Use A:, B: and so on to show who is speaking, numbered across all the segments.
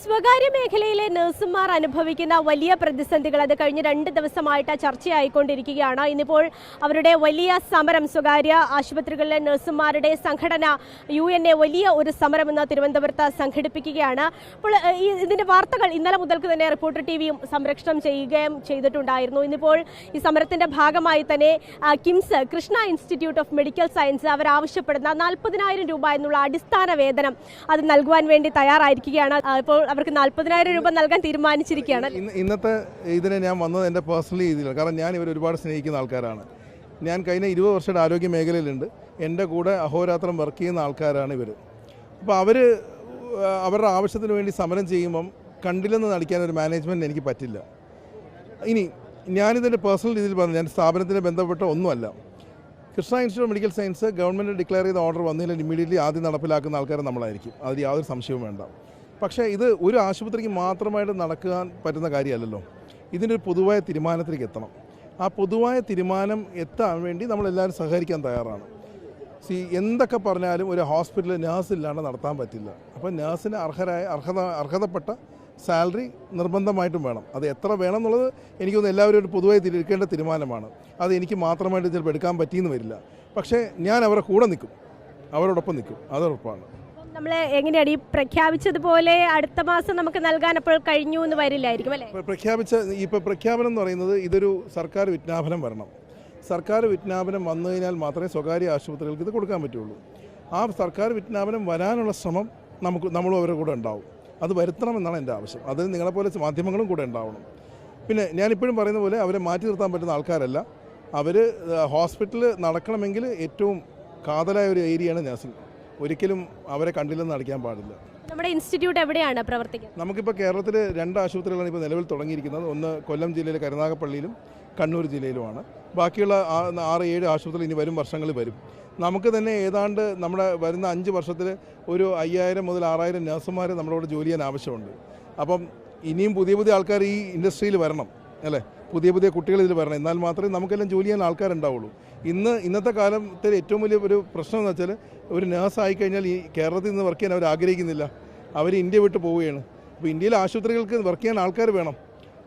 A: സ്വകാര്യ മേഖലയിലെ നഴ്സുമാർ അനുഭവിക്കുന്ന വലിയ പ്രതിസന്ധികൾ അത് കഴിഞ്ഞ 2 ദിവസമായിട്ട് ചർച്ചയായിക്കൊണ്ടിരിക്കുകയാണ്. ഇന്നിപ്പോൾ അവരുടെ വലിയ സമരം, സ്വകാര്യ ആശുപത്രികളിലെ നഴ്സുമാരുടെ സംഘടന UNA വലിയ ഒരു സമരം ഇന്ന് തിരുവനന്തപുരത്ത് സംഘടിപ്പിക്കുകയാണ്. അപ്പോൾ ഇതിന്റെ വാർത്തകൾ ഇന്നലെ മുതൽക്ക് തന്നെ റിപ്പോർട്ടർ TVയും സംരക്ഷണം ചെയ്യുകയും ചെയ്തിട്ടുണ്ടായിരുന്നു. ഇന്നിപ്പോൾ ഈ സമരത്തിന്റെ ഭാഗമായി തന്നെ KIMS Krishna institute of medical science അവർ ആവശ്യപ്പെടുന്ന 40,000 രൂപ എന്നുള്ള അടിസ്ഥാന വേതനം അത് നൽകുവാൻ വേണ്ടി തയ്യാറായിരിക്കുകയാണ്. ഇപ്പോൾ അവർക്ക് 40,000 രൂപ നൽകാൻ തീരുമാനിച്ചിരിക്കുകയാണ്.
B: ഇന്നത്തെ ഇതിനെ ഞാൻ വന്നത് എൻ്റെ പേഴ്സണലി ഇതിലാണ്. കാരണം ഞാൻ ഇവർ ഒരുപാട് സ്നേഹിക്കുന്ന ആൾക്കാരാണ്. ഞാൻ കഴിഞ്ഞ 20 വർഷത്തെ ആരോഗ്യ മേഖലയിലുണ്ട്. എൻ്റെ കൂടെ അഹോരാത്രം വർക്ക് ചെയ്യുന്ന ആൾക്കാരാണ് ഇവർ. അപ്പോൾ അവരുടെ ആവശ്യത്തിന് വേണ്ടി സമരം ചെയ്യുമ്പം കണ്ടില്ലെന്ന് നടിക്കാൻ ഒരു മാനേജ്മെൻറ്റ് എനിക്ക് പറ്റില്ല. ഇനി ഞാനിതിൻ്റെ പേഴ്സണൽ രീതിയിൽ പറഞ്ഞു, ഞാൻ സ്ഥാപനത്തിന് ബന്ധപ്പെട്ട ഒന്നുമല്ല. Krishna institute of medical science government declare ചെയ്ത ഓർഡർ വന്നതിൽ ഇമ്മീഡിയറ്റ്ലി ആദ്യം നടപ്പിലാക്കുന്ന ആൾക്കാർ നമ്മളായിരിക്കും. അതിൽ യാതൊരു സംശയവും വേണ്ട. പക്ഷേ ഇത് ഒരു ആശുപത്രിക്ക് മാത്രമായിട്ട് നടക്കാൻ പറ്റുന്ന കാര്യമല്ലല്ലോ. ഇതിൻ്റെ ഒരു പൊതുവായ തീരുമാനത്തിലേക്ക് എത്തണം. ആ പൊതുവായ തീരുമാനം എത്താൻ വേണ്ടി നമ്മളെല്ലാവരും സഹകരിക്കാൻ തയ്യാറാണ്. എന്തൊക്കെ പറഞ്ഞാലും ഒരു ഹോസ്പിറ്റലിൽ നേഴ്സ് ഇല്ലാണ്ട് നടത്താൻ പറ്റില്ല. അപ്പോൾ നേഴ്സിന് അർഹതപ്പെട്ട സാലറി നിർബന്ധമായിട്ടും വേണം. അത് എത്ര വേണം എന്നുള്ളത് എനിക്കൊന്ന് എല്ലാവരും ഒരു പൊതുവായി എടുക്കേണ്ട തീരുമാനമാണ്. അത് എനിക്ക് മാത്രമായിട്ട് ചിലപ്പോൾ എടുക്കാൻ പറ്റിയെന്ന് വരില്ല. പക്ഷേ ഞാൻ അവരുടെ കൂടെ നിൽക്കും, അവരോടൊപ്പം നിൽക്കും, അതുറപ്പാണ്.
A: നമ്മൾ എങ്ങനെയാണ് ഈ പ്രഖ്യാപിച്ചതുപോലെ അടുത്ത മാസം നമുക്ക് നൽകാൻ അപ്പോൾ കഴിഞ്ഞു എന്ന് വരില്ലായിരിക്കും അല്ലേ?
B: പ്രഖ്യാപനം എന്ന് പറയുന്നത് ഇതൊരു സർക്കാർ വിജ്ഞാപനം വരണം. സർക്കാർ വിജ്ഞാപനം വന്നു കഴിഞ്ഞാൽ മാത്രമേ സ്വകാര്യ ആശുപത്രികൾക്ക് ഇത് കൊടുക്കാൻ പറ്റുള്ളൂ. ആ സർക്കാർ വിജ്ഞാപനം വരാനുള്ള ശ്രമം നമ്മളും അവരുടെ കൂടെ ഉണ്ടാവും. അത് വരുത്തണമെന്നാണ് എൻ്റെ ആവശ്യം. അതിന് നിങ്ങളെപ്പോലെ മാധ്യമങ്ങളും കൂടെ ഉണ്ടാവണം. പിന്നെ ഞാനിപ്പോഴും പറയുന്ന പോലെ അവരെ മാറ്റി നിർത്താൻ പറ്റുന്ന ആൾക്കാരല്ല. അവർ ഹോസ്പിറ്റൽ നടക്കണമെങ്കിൽ ഏറ്റവും കാതലായ ഒരു ഏരിയയാണ് നഴ്സിംഗ്. ഒരിക്കലും അവരെ കണ്ടില്ലെന്ന് നടിക്കാൻ പാടില്ല.
A: നമ്മുടെ ഇൻസ്റ്റിറ്റ്യൂട്ട് എവിടെയാണ് പ്രവർത്തിക്കുന്നത്?
B: നമുക്കിപ്പോൾ കേരളത്തിൽ 2 ആശുപത്രികളാണ് ഇപ്പോൾ നിലവിൽ തുടങ്ങിയിരിക്കുന്നത്. ഒന്ന് കൊല്ലം ജില്ലയിലെ കരുനാഗപ്പള്ളിയിലും കണ്ണൂർ ജില്ലയിലുമാണ്. ബാക്കിയുള്ള 6-7 ആശുപത്രികൾ ഇനി വരും വർഷങ്ങളിൽ വരും. നമുക്ക് തന്നെ ഏതാണ്ട് നമ്മുടെ വരുന്ന 5 വർഷത്തിൽ ഒരു 5,000 മുതൽ 6,000 നഴ്സുമാർ നമ്മളോട് ജോലി ചെയ്യാൻ ആവശ്യമുണ്ട്. അപ്പം ഇനിയും പുതിയ ആൾക്കാർ ഈ ഇൻഡസ്ട്രിയിൽ വരണം അല്ലേ? പുതിയ കുട്ടികൾ ഇതിൽ വരണം. എന്നാൽ മാത്രമേ നമുക്കെല്ലാം ജോലി ചെയ്യാൻ ആൾക്കാരുണ്ടാവുള്ളൂ. ഇന്നത്തെ കാലത്തിൽ ഏറ്റവും വലിയ ഒരു പ്രശ്നം എന്ന് വെച്ചാൽ ഒരു നേഴ്സ് ആയിക്കഴിഞ്ഞാൽ ഈ കേരളത്തിൽ നിന്ന് വർക്ക് ചെയ്യാൻ അവർ ആഗ്രഹിക്കുന്നില്ല. അവർ ഇന്ത്യ വിട്ട് പോവുകയാണ്. അപ്പോൾ ഇന്ത്യയിലെ ആശുപത്രികൾക്ക് വർക്ക് ചെയ്യാൻ ആൾക്കാർ വേണം.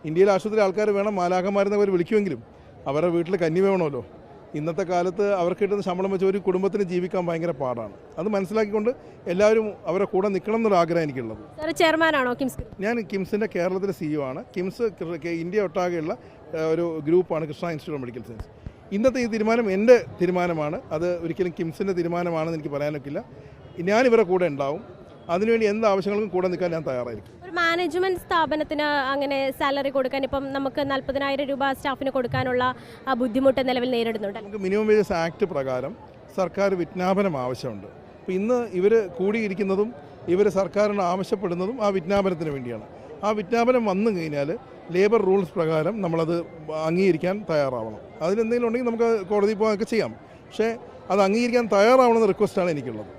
B: ഇന്ത്യയിലെ ആശുപത്രി ആൾക്കാർ വേണം. മാലാഖമാരെന്ന് അവർ വിളിക്കുമെങ്കിലും അവരുടെ വീട്ടിൽ കന്നി വേണമല്ലോ. ഇന്നത്തെ കാലത്ത് അവർക്ക് കിട്ടുന്ന ശമ്പളം വെച്ച് ഒരു കുടുംബത്തിന് ജീവിക്കാൻ ഭയങ്കര പാടാണ്. അത് മനസ്സിലാക്കിക്കൊണ്ട് എല്ലാവരും അവരുടെ കൂടെ നിൽക്കണം എന്നൊരു ആഗ്രഹം എനിക്കുള്ളത്.
A: ചെയർമാനാണോ കിംസ്?
B: ഞാൻ കിംസിൻ്റെ കേരളത്തിലെ CEO ആണ്. കിംസ് ഇന്ത്യ ഒട്ടാകെയുള്ള ഒരു ഗ്രൂപ്പാണ് Krishna institute of medical science. ഇന്നത്തെ ഈ തീരുമാനം എൻ്റെ തീരുമാനമാണ്. അത് ഒരിക്കലും കിംസിൻ്റെ തീരുമാനമാണെന്ന് എനിക്ക് പറയാനൊക്കില്ല. ഞാനിവരുടെ കൂടെ ഉണ്ടാവും. അതിനുവേണ്ടി എന്ത് ആവശ്യങ്ങൾക്കും കൂടെ നിൽക്കാൻ ഞാൻ തയ്യാറായിരിക്കും.
A: ഒരു മാനേജ്മെന്റ് സ്ഥാപനത്തിന് അങ്ങനെ സാലറി കൊടുക്കാൻ ഇപ്പം നമുക്ക് 40,000 രൂപ സ്റ്റാഫിന് കൊടുക്കാനുള്ള ബുദ്ധിമുട്ട് നിലവിൽ നേരിടുന്നുണ്ട്.
B: നമുക്ക് മിനിമം വേജസ് ആക്ട് പ്രകാരം സർക്കാർ വിജ്ഞാപനം ആവശ്യമുണ്ട്. അപ്പോൾ ഇന്ന് ഇവർ കൂടിയിരിക്കുന്നതും ഇവർ സർക്കാരിന് ആവശ്യപ്പെടുന്നതും ആ വിജ്ഞാപനത്തിന് വേണ്ടിയാണ്. ആ വിജ്ഞാപനം വന്നു കഴിഞ്ഞാൽ ലേബർ റൂൾസ് പ്രകാരം നമ്മളത് അംഗീകരിക്കാൻ തയ്യാറാവണം. അതിലെന്തെങ്കിലും ഉണ്ടെങ്കിൽ നമുക്ക് കോടതിയിൽ പോകാനൊക്കെ ചെയ്യാം. പക്ഷേ അത് അംഗീകരിക്കാൻ തയ്യാറാവണമെന്ന റിക്വസ്റ്റാണ് എനിക്കുള്ളത്.